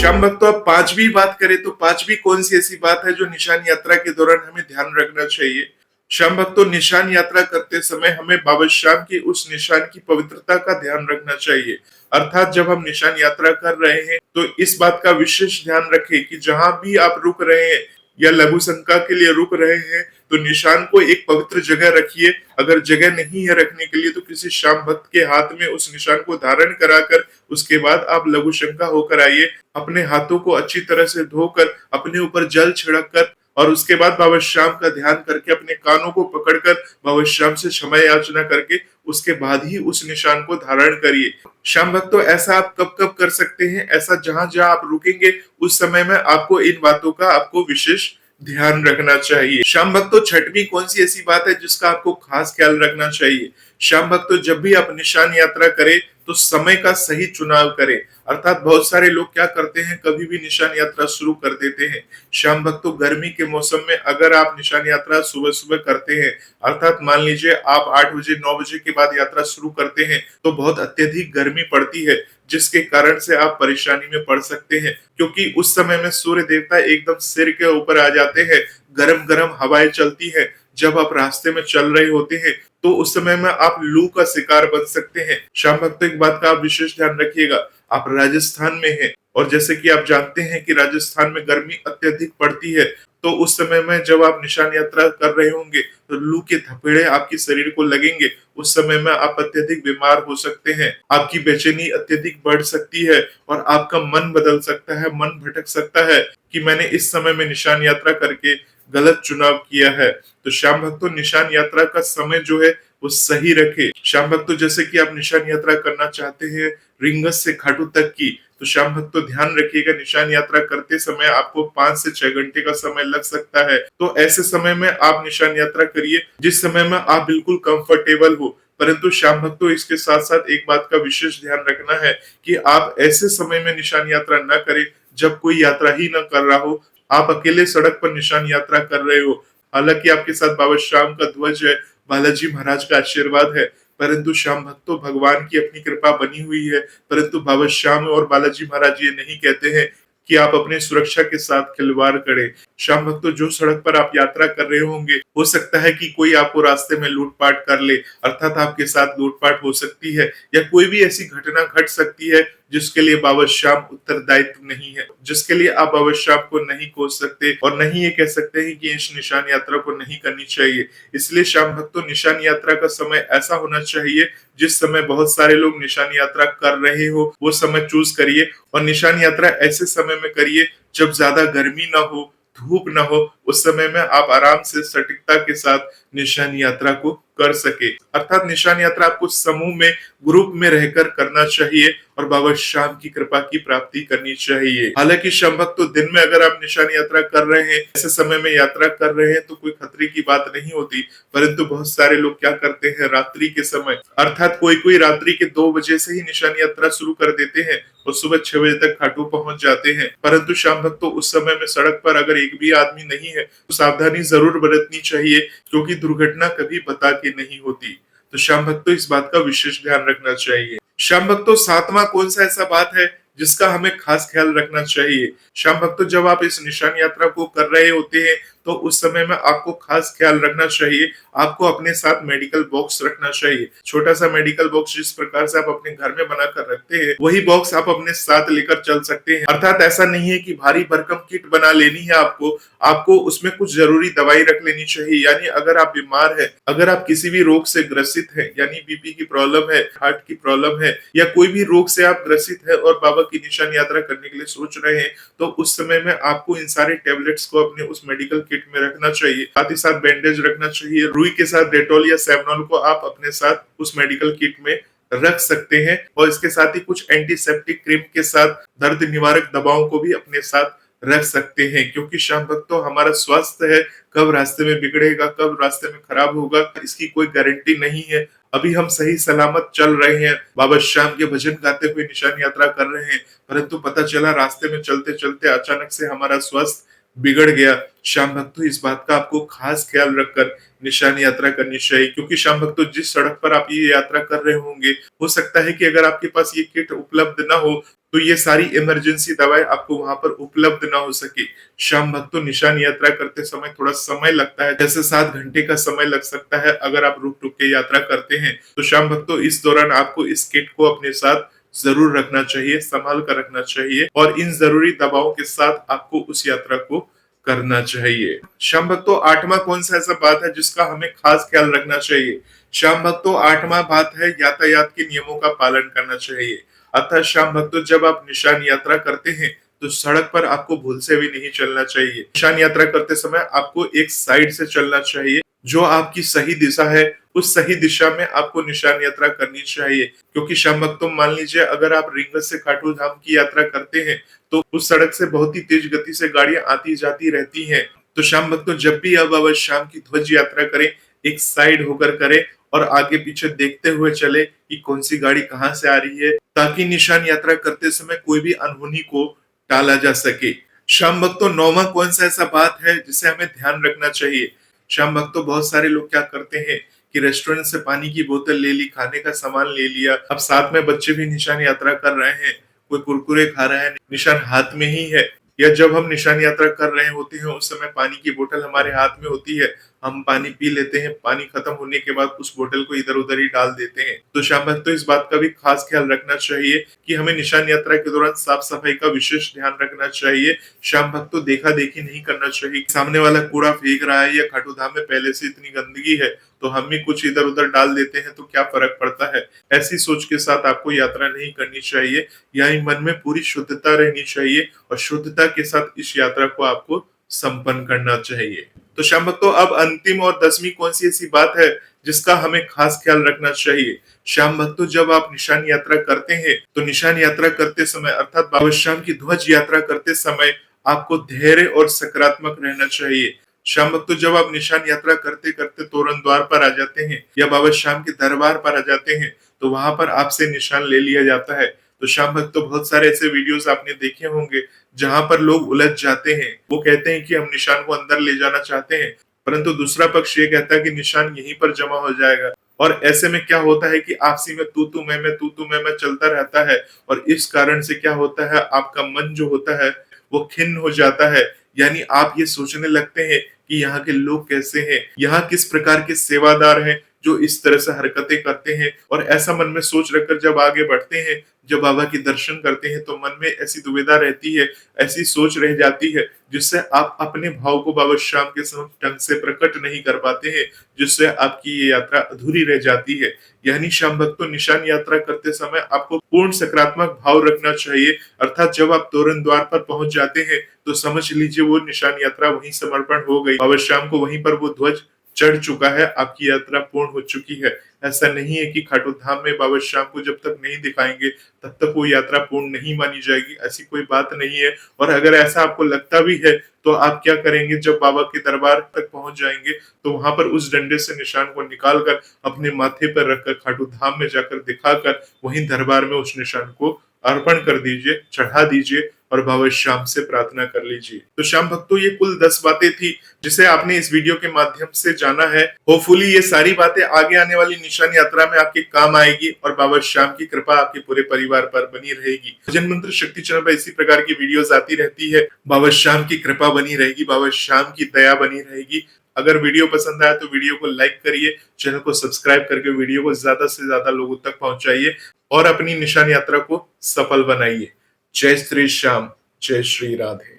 श्याम भक्तों, अब पांचवी बात करें तो पांचवी कौन सी ऐसी बात है जो निशान यात्रा के दौरान हमें ध्यान रखना चाहिए। श्याम भक्तों, निशान यात्रा करते समय हमें बाबा श्याम की उस निशान की पवित्रता का ध्यान रखना चाहिए। अर्थात जब हम निशान यात्रा कर रहे हैं तो इस बात का विशेष ध्यान रखें कि जहां भी आप रुक रहे हैं या लघु शंका के लिए रुक रहे हैं तो निशान को एक पवित्र जगह रखिए। अगर जगह नहीं है रखने के लिए तो किसी श्याम भक्त के हाथ में उस निशान को धारण कराकर उसके बाद आप लघु शंका होकर आइए। अपने हाथों को अच्छी तरह से धोकर अपने ऊपर जल छिड़क कर और उसके बाद बाबा श्याम का ध्यान करके अपने कानों को पकड़कर बाबा श्याम से क्षमा याचना करके उसके बाद ही उस निशान को धारण करिए। श्याम भक्तों, ऐसा आप कब कब कर सकते हैं? ऐसा जहां जहां आप रुकेंगे उस समय में आपको इन बातों का आपको विशेष ध्यान रखना चाहिए। श्याम भक्तों, छठवीं कौन सी ऐसी बात है जिसका आपको खास ख्याल रखना चाहिए? श्याम भक्तों, जब भी आप निशान यात्रा करें तो समय का सही चुनाव करें। अर्थात बहुत सारे लोग क्या करते हैं, कभी भी निशान यात्रा शुरू कर देते हैं। श्याम भक्तों, गर्मी के मौसम में अगर आप निशान यात्रा सुबह सुबह करते हैं, अर्थात मान लीजिए आप 8 बजे 9 बजे के बाद यात्रा शुरू करते हैं तो बहुत अत्यधिक गर्मी पड़ती है, जिसके कारण से आप परेशानी में पड़ सकते हैं, क्योंकि उस समय में सूर्य देवता एकदम सिर के ऊपर आ जाते हैं। गरम गरम हवाएं चलती है। जब आप रास्ते में चल रहे होते हैं तो उस समय में आप लू का शिकार बन सकते हैं। श्याम भक्तों, एक बात का आप विशेष ध्यान रखिएगा, आप राजस्थान में हैं और जैसे कि आप जानते हैं कि राजस्थान में गर्मी अत्यधिक पड़ती है, तो उस समय में जब आप निशान यात्रा कर रहे होंगे तो लू के थपेड़े आपके शरीर को लगेंगे। उस समय में आप अत्यधिक बीमार हो सकते हैं, आपकी बेचैनी अत्यधिक बढ़ सकती है और आपका मन बदल सकता है, मन भटक सकता है कि मैंने इस समय में निशान यात्रा करके गलत चुनाव किया है। तो श्याम भक्तों, निशान यात्रा का समय जो है वो सही रखे। श्याम भक्तों, जैसे कि आप निशान यात्रा करना चाहते हैं रिंगस से खाटू तक की, तो श्याम भक्तों ध्यान रखिएगा, निशान यात्रा करते समय आपको 5 से 6 घंटे का समय लग सकता है। तो ऐसे समय में आप निशान यात्रा करिए जिस समय में आप बिल्कुल कंफर्टेबल हो। परंतु श्याम भक्तों, इसके साथ साथ एक बात का विशेष ध्यान रखना है कि आप ऐसे समय में निशान यात्रा न करें जब कोई यात्रा ही न कर रहा हो, आप अकेले सड़क पर निशान यात्रा कर रहे हो। हालांकि आपके साथ बाबा श्याम का ध्वज है, बालाजी महाराज का आशीर्वाद है, परंतु श्याम भक्तों, भगवान की अपनी कृपा बनी हुई है। परंतु बाबा श्याम और बालाजी महाराज ये नहीं कहते हैं कि आप अपनी सुरक्षा के साथ खिलवाड़ करें। श्याम भक्तों, जो सड़क पर आप यात्रा कर रहे होंगे, हो सकता है कि कोई आपको रास्ते में लूटपाट कर ले, अर्थात आपके साथ लूटपाट हो सकती है या कोई भी ऐसी घटना घट सकती है जिसके लिए बाबा श्याम उत्तरदायित्व नहीं है, जिसके लिए आप बाबा श्याम को नहीं कोस सकते और नहीं ये कह सकते हैं कि इस निशान यात्रा को नहीं करनी चाहिए। इसलिए श्याम भक्तों, निशान यात्रा का समय ऐसा होना चाहिए जिस समय बहुत सारे लोग निशान यात्रा कर रहे हो, वो समय चूज करिए और निशान यात्रा ऐसे समय में करिए जब ज्यादा गर्मी ना हो, धूप ना हो। उस समय में आप आराम से सटीकता के साथ निशान यात्रा को कर सके। अर्थात निशान यात्रा आपको समूह में, ग्रुप में रहकर करना चाहिए और बाबा श्याम की कृपा की प्राप्ति करनी चाहिए। हालांकि श्याम भक्तों, दिन में अगर आप निशान यात्रा कर रहे हैं, ऐसे समय में यात्रा कर रहे हैं तो कोई खतरे की बात नहीं होती। परंतु बहुत सारे लोग क्या करते हैं, रात्रि के समय, अर्थात कोई कोई रात्रि के 2 बजे से ही निशान यात्रा शुरू कर देते हैं और सुबह 6 बजे तक खाटू पहुंच जाते हैं। परंतु श्याम भक्तों, उस समय में सड़क पर अगर एक भी आदमी नहीं है तो सावधानी जरूर बरतनी चाहिए, क्योंकि दुर्घटना कभी बता के नहीं होती। तो श्याम भक्तों, इस बात का विशेष ध्यान रखना चाहिए। श्याम भक्तों, 7वां कौन सा ऐसा बात है जिसका हमें खास ख्याल रखना चाहिए? श्याम भक्तों, जब आप इस निशान यात्रा को कर रहे होते हैं तो उस समय में आपको खास ख्याल रखना चाहिए, आपको अपने साथ मेडिकल बॉक्स रखना चाहिए। छोटा सा मेडिकल बॉक्स जिस प्रकार से आप अपने घर में बनाकर रखते हैं, वही बॉक्स आप अपने साथ लेकर चल सकते हैं। अर्थात ऐसा नहीं है कि भारी भरकम किट बना लेनी है आपको, आपको उसमें कुछ जरूरी दवाई रख लेनी चाहिए। यानी अगर आप बीमार है, अगर आप किसी भी रोग से ग्रसित है, यानी बीपी की प्रॉब्लम है, हार्ट की प्रॉब्लम है या कोई भी रोग से आप ग्रसित है और बाबा की निशान यात्रा करने के लिए सोच रहे हैं, तो उस समय में आपको इन सारे टेबलेट्स को अपने उस मेडिकल किट में रखना चाहिए। साथ ही साथ बैंडेज रखना चाहिए। रुई के साथ डेटॉल या सेवनॉल को आप अपने साथ उस मेडिकल किट में रख सकते हैं और इसके साथ ही कुछ एंटीसेप्टिक क्रीम के साथ दर्द निवारक दवाओं को भी अपने साथ रख सकते हैं, क्योंकि श्याम भक्तों, हमारा स्वास्थ्य है, कब रास्ते में बिगड़ेगा, कब रास्ते में खराब होगा, इसकी कोई गारंटी नहीं है। अभी हम सही सलामत चल रहे हैं, बाबा श्याम के भजन गाते हुए निशान यात्रा कर रहे हैं, परंतु पता चला रास्ते में चलते चलते अचानक से हमारा स्वास्थ्य बिगड़ गया। श्याम भक्तों, इस बात का आपको खास ख्याल रखकर निशान यात्रा करनी चाहिए, क्योंकि श्याम भक्तों, जिस सड़क पर आप ये यात्रा कर रहे होंगे, हो सकता है कि अगर आपके पास ये किट उपलब्ध ना हो तो ये सारी इमरजेंसी दवाएं आपको वहां पर उपलब्ध ना हो सके। श्याम भक्तों, निशान यात्रा करते समय थोड़ा समय लगता है, जैसे 7 घंटे का समय लग सकता है अगर आप रुक रुक के यात्रा करते हैं। तो श्याम भक्तों, इस दौरान आपको इस किट को अपने साथ जरूर रखना चाहिए, संभाल कर रखना चाहिए और इन जरूरी दवाओं के साथ आपको उस यात्रा को करना चाहिए। श्याम भक्तों, आठवां कौन सा ऐसा बात है जिसका हमें खास ख्याल रखना चाहिए? श्याम भक्तों, आठवां बात है यातायात के नियमों का पालन करना चाहिए। अतः श्याम भक्तों, जब आप निशान यात्रा करते हैं तो सड़क पर आपको भूल से भी नहीं चलना चाहिए। निशान यात्रा करते समय आपको एक साइड से चलना चाहिए, जो आपकी सही दिशा है उस सही दिशा में आपको निशान यात्रा करनी चाहिए। क्योंकि श्याम भक्तों, मान लीजिए अगर आप रींगत से खाटू धाम की यात्रा करते हैं तो उस सड़क से बहुत ही तेज गति से गाड़ियां आती जाती रहती हैं। तो श्याम भक्तों, जब भी आप बाबा श्याम की ध्वज यात्रा करें, एक साइड होकर करें और आगे पीछे देखते हुए चले कि कौन सी गाड़ी कहां से आ रही है, ताकि निशान यात्रा करते समय कोई भी अनहोनी को टाला जा सके। श्याम भक्तों, नौवां कौन सा ऐसा बात है जिसे हमें ध्यान रखना चाहिए? श्याम भक्तों, बहुत सारे लोग क्या करते हैं कि रेस्टोरेंट से पानी की बोतल ले ली, खाने का सामान ले लिया, अब साथ में बच्चे भी निशान यात्रा कर रहे हैं, कोई कुरकुरे खा रहा है, निशान हाथ में ही है, या जब हम निशान यात्रा कर रहे होते हैं उस समय पानी की बोतल हमारे हाथ में होती है, हम पानी पी लेते हैं, पानी खत्म होने के बाद उस बोतल को इधर उधर ही डाल देते हैं। तो श्याम भक्तों, इस बात का भी खास ख्याल रखना चाहिए कि हमें निशान यात्रा के दौरान साफ सफाई का विशेष ध्यान रखना चाहिए। श्याम भक्तों, देखा देखी नहीं करना चाहिए। सामने वाला कूड़ा फेंक रहा है या खाटू धाम में पहले से इतनी गंदगी है तो हम भी कुछ इधर उधर डाल देते हैं तो क्या फर्क पड़ता है, ऐसी सोच के साथ आपको यात्रा नहीं करनी चाहिए। यानी मन में पूरी शुद्धता रहनी चाहिए और शुद्धता के साथ इस यात्रा को आपको संपन्न करना चाहिए। तो श्याम भक्तों, अब अंतिम और 10वीं कौन सी ऐसी बात है जिसका हमें खास ख्याल रखना चाहिए? श्याम भक्तों, जब आप निशान यात्रा करते हैं तो निशान यात्रा करते समय अर्थात बाबा श्याम की ध्वज यात्रा करते समय आपको धैर्य और सकारात्मक रहना चाहिए। श्याम भक्तों, जब आप निशान यात्रा करते करते तोरण द्वार पर आ जाते हैं या बाबा श्याम के दरबार पर आ जाते हैं तो वहां पर आपसे निशान ले लिया जाता है। तो श्याम भक्तों, बहुत सारे ऐसे वीडियोस आपने देखे होंगे जहां पर लोग उलझ जाते हैं। वो कहते हैं कि हम निशान को अंदर ले जाना चाहते हैं, परंतु दूसरा पक्ष ये कहता है कि निशान यहीं पर जमा हो जाएगा। और ऐसे में क्या होता है कि आपसी में तू तू मैं चलता रहता है और इस कारण से क्या होता है, आपका मन जो होता है वो खिन्न हो जाता है। यानी आप ये सोचने लगते हैं कि यहाँ के लोग कैसे हैं, यहाँ किस प्रकार के सेवादार हैं जो इस तरह से हरकतें करते हैं। और ऐसा मन में सोच रखकर जब आगे बढ़ते हैं, जब बाबा के दर्शन करते हैं तो मन में ऐसी दुविधा रहती है, ऐसी सोच रह जाती है जिससे आप अपने भाव को बाबा श्याम के समक्ष ढंग से प्रकट नहीं कर पाते हैं, जिससे आपकी ये यात्रा अधूरी रह जाती है। यानी श्याम भक्तों, निशान यात्रा करते समय आपको पूर्ण सकारात्मक भाव रखना चाहिए। अर्थात जब आप तोरण द्वार पर पहुंच जाते हैं तो समझ लीजिए वो निशान यात्रा वहीं समर्पण हो गई, बाबा श्याम को वहीं पर वो ध्वज चढ़ चुका है, आपकी यात्रा पूर्ण हो चुकी है। ऐसा नहीं है कि खाटू धाम में बाबा श्याम को जब तक नहीं दिखाएंगे तब तक वो यात्रा पूर्ण नहीं मानी जाएगी, ऐसी कोई बात नहीं है। और अगर ऐसा आपको लगता भी है तो आप क्या करेंगे, जब बाबा के दरबार तक पहुंच जाएंगे तो वहां पर उस डंडे से निशान को निकालकर अपने माथे पर रखकर खाटू धाम में जाकर दिखाकर वहीं दरबार में उस निशान को अर्पण कर दीजिए, चढ़ा दीजिए और बाबा श्याम से प्रार्थना कर लीजिए। तो श्याम भक्तों, ये कुल 10 बातें थी जिसे आपने इस वीडियो के माध्यम से जाना है। होपफुली ये सारी बातें आगे आने वाली निशान यात्रा में आपके काम आएगी और बाबा श्याम की कृपा आपके पूरे परिवार पर बनी रहेगी। भजन मंत्र शक्ति चैनल पर इसी प्रकार की वीडियोस आती रहती है। बाबा श्याम की कृपा बनी रहेगी, बाबा श्याम की दया बनी रहेगी। अगर वीडियो पसंद आया तो वीडियो को लाइक करिए, चैनल को सब्सक्राइब करके वीडियो को ज्यादा से ज्यादा लोगों तक पहुंचाइए और अपनी निशान यात्रा को सफल बनाइए। जय श्री श्याम, जय श्री राधे।